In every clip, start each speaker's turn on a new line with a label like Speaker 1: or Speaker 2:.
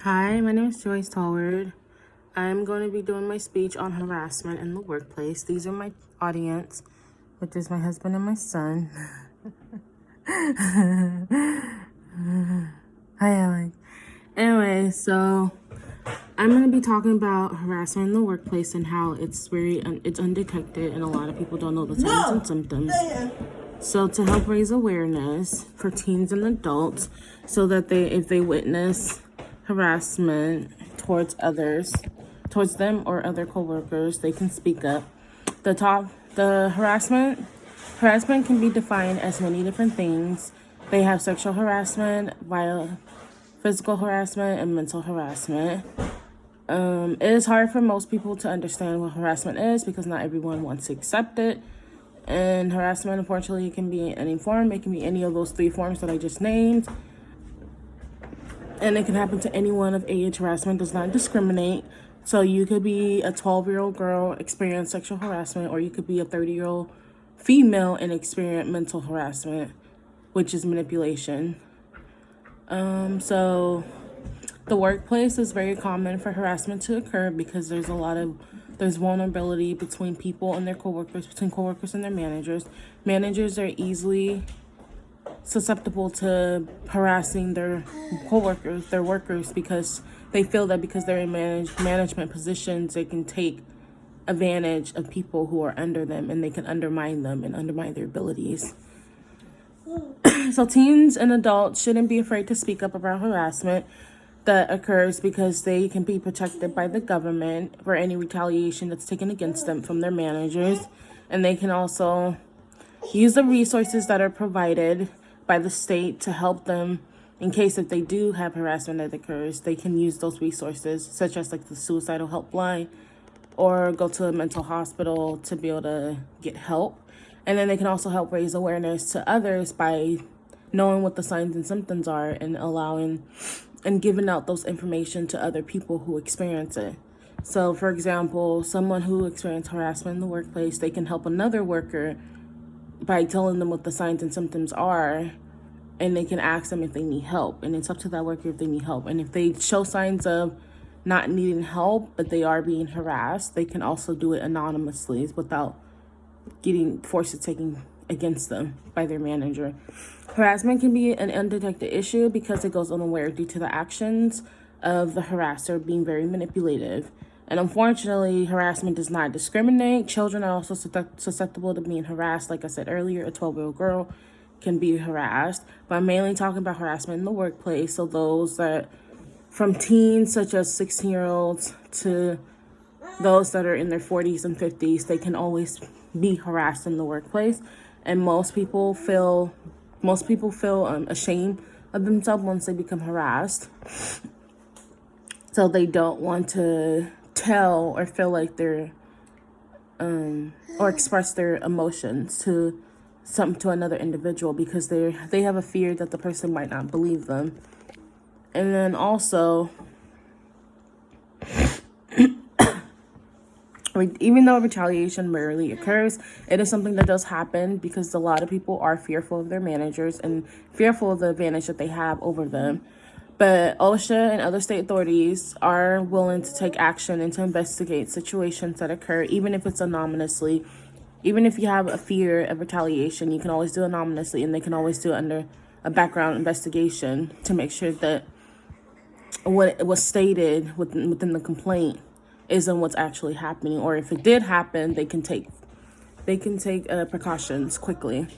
Speaker 1: Hi, my name is Joyce Tallward. I'm going to be doing my speech on harassment in the workplace. These are my audience, which is my husband and my son. Hi, Alex. Anyway, so I'm going to be talking about harassment in the workplace and how it's undetected and a lot of people don't know the signs and symptoms. So to help raise awareness for teens and adults so that if they witness harassment towards them or other coworkers, they can speak up. The harassment can be defined as many different things. They have sexual harassment, physical harassment, and mental harassment. It is hard for most people to understand what harassment is because not everyone wants to accept it. And harassment, unfortunately, can be in any form. It can be any of those 3 forms that I just named. And it can happen to anyone of age. Harassment does not discriminate. So you could be a 12-year-old girl, experience sexual harassment, or you could be a 30-year-old female and experience mental harassment, which is manipulation. So the workplace is very common for harassment to occur because there's vulnerability between people and their coworkers, between coworkers and their managers. Managers are easily susceptible to harassing their coworkers, their workers, because they feel that because they're in management positions, they can take advantage of people who are under them and they can undermine them and undermine their abilities. So teens and adults shouldn't be afraid to speak up about harassment that occurs because they can be protected by the government for any retaliation that's taken against them from their managers. And they can also use the resources that are provided by the state to help them in case if they do have harassment that occurs. They can use those resources, such as like the suicidal helpline, or go to a mental hospital to be able to get help. And then they can also help raise awareness to others by knowing what the signs and symptoms are and allowing and giving out those information to other people who experience it. So, for example, someone who experienced harassment in the workplace, they can help another worker by telling them what the signs and symptoms are, and they can ask them if they need help. And it's up to that worker if they need help. And if they show signs of not needing help, but they are being harassed, they can also do it anonymously without getting forces taken against them by their manager. Harassment can be an undetected issue because it goes unaware due to the actions of the harasser being very manipulative. And unfortunately, harassment does not discriminate. Children are also susceptible to being harassed. Like I said earlier, a 12-year-old girl can be harassed. But I'm mainly talking about harassment in the workplace. So those that from teens, such as 16-year-olds, to those that are in their 40s and 50s, they can always be harassed in the workplace. And most people feel ashamed of themselves once they become harassed. So they don't want to tell or feel like they're or express their emotions to another individual because they have a fear that the person might not believe them. And then also, even though retaliation rarely occurs, it is something that does happen because a lot of people are fearful of their managers and fearful of the advantage that they have over them. But OSHA and other state authorities are willing to take action and to investigate situations that occur, even if it's anonymously. Even if you have a fear of retaliation, you can always do it anonymously, and they can always do it under a background investigation to make sure that what was stated within the complaint isn't what's actually happening. Or if it did happen, they can take precautions quickly.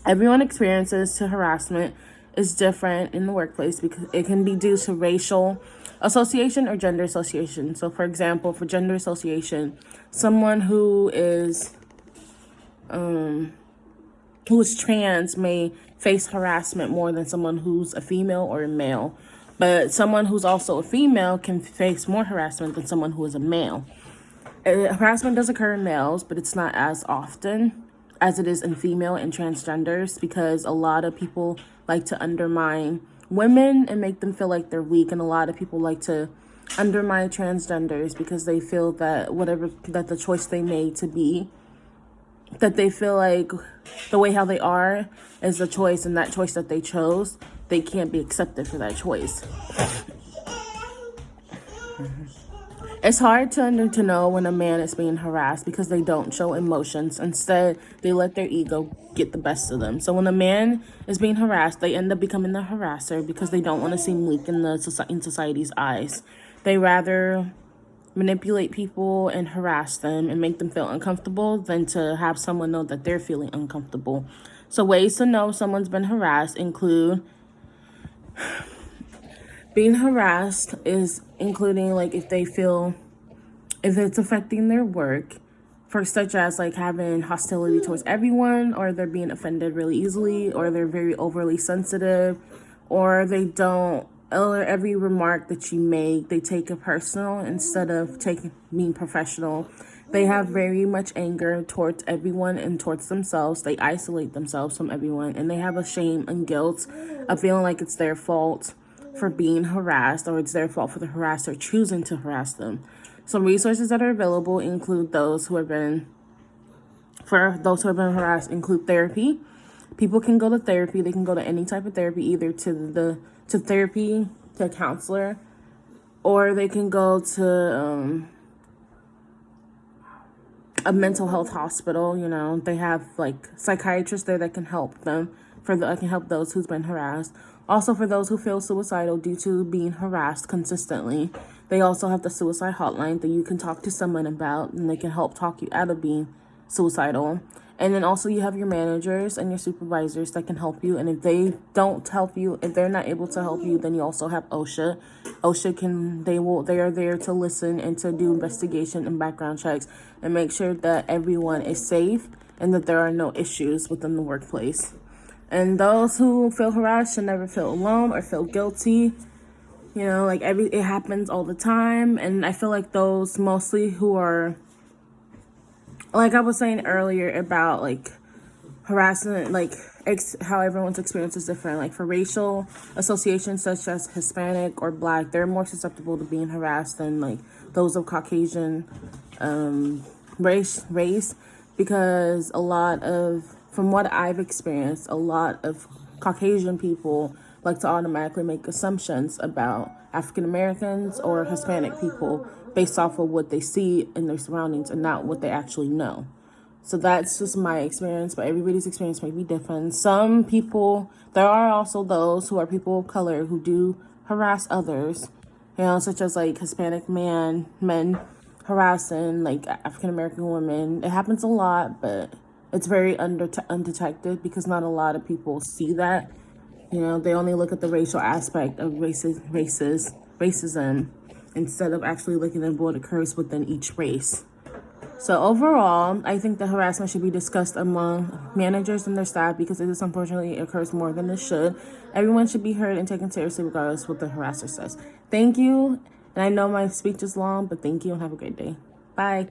Speaker 1: Everyone experiences harassment is different in the workplace because it can be due to racial association or gender association. So, for example, for gender association, someone who is trans may face harassment more than someone who's a female or a male. But someone who's also a female can face more harassment than someone who is a male. Harassment does occur in males, but it's not as often as it is in female and transgenders because a lot of people like to undermine women and make them feel like they're weak. And a lot of people like to undermine transgenders because they feel that that the choice they made to be, that they feel like the way how they are is the choice, and that choice that they chose, they can't be accepted for that choice. It's hard to know when a man is being harassed because they don't show emotions. Instead, they let their ego get the best of them. So when a man is being harassed, they end up becoming the harasser because they don't want to seem weak in society's eyes. They rather manipulate people and harass them and make them feel uncomfortable than to have someone know that they're feeling uncomfortable. So ways to know someone's been harassed include being harassed is including like if it's affecting their work, for such as like having hostility towards everyone, or they're being offended really easily, or they're very overly sensitive, or they don't, or every remark that you make, they take it personal instead of being professional. They have very much anger towards everyone and towards themselves. They isolate themselves from everyone, and they have a shame and guilt of feeling like it's their fault for being harassed, or it's their fault for the harasser choosing to harass them. Some resources that are available include those who have been harassed include therapy. People can go to therapy. They can go to any type of therapy, either to a counselor, or they can go to a mental health hospital. You know, they have like psychiatrists there that can help them. Can help those who's been harassed. Also, for those who feel suicidal due to being harassed consistently, they also have the suicide hotline that you can talk to someone about, and they can help talk you out of being suicidal. And then also you have your managers and your supervisors that can help you. And if they don't help you, if they're not able to help you, then you also have OSHA. They are there to listen and to do investigation and background checks and make sure that everyone is safe and that there are no issues within the workplace. And those who feel harassed should never feel alone or feel guilty. You know, like it happens all the time. And I feel like those mostly who are, like I was saying earlier about like harassment, like how everyone's experience is different. Like for racial associations such as Hispanic or Black, they're more susceptible to being harassed than like those of Caucasian race, because from what I've experienced, a lot of Caucasian people like to automatically make assumptions about African Americans or Hispanic people based off of what they see in their surroundings and not what they actually know. So that's just my experience, but everybody's experience may be different. There are also those who are people of color who do harass others, you know, such as like Hispanic men harassing like African American women. It happens a lot, but it's very undetected because not a lot of people see that. You know, they only look at the racial aspect of racism instead of actually looking at what occurs within each race. So overall, I think the harassment should be discussed among managers and their staff because it unfortunately occurs more than it should. Everyone should be heard and taken seriously regardless of what the harasser says. Thank you. And I know my speech is long, but thank you and have a great day. Bye.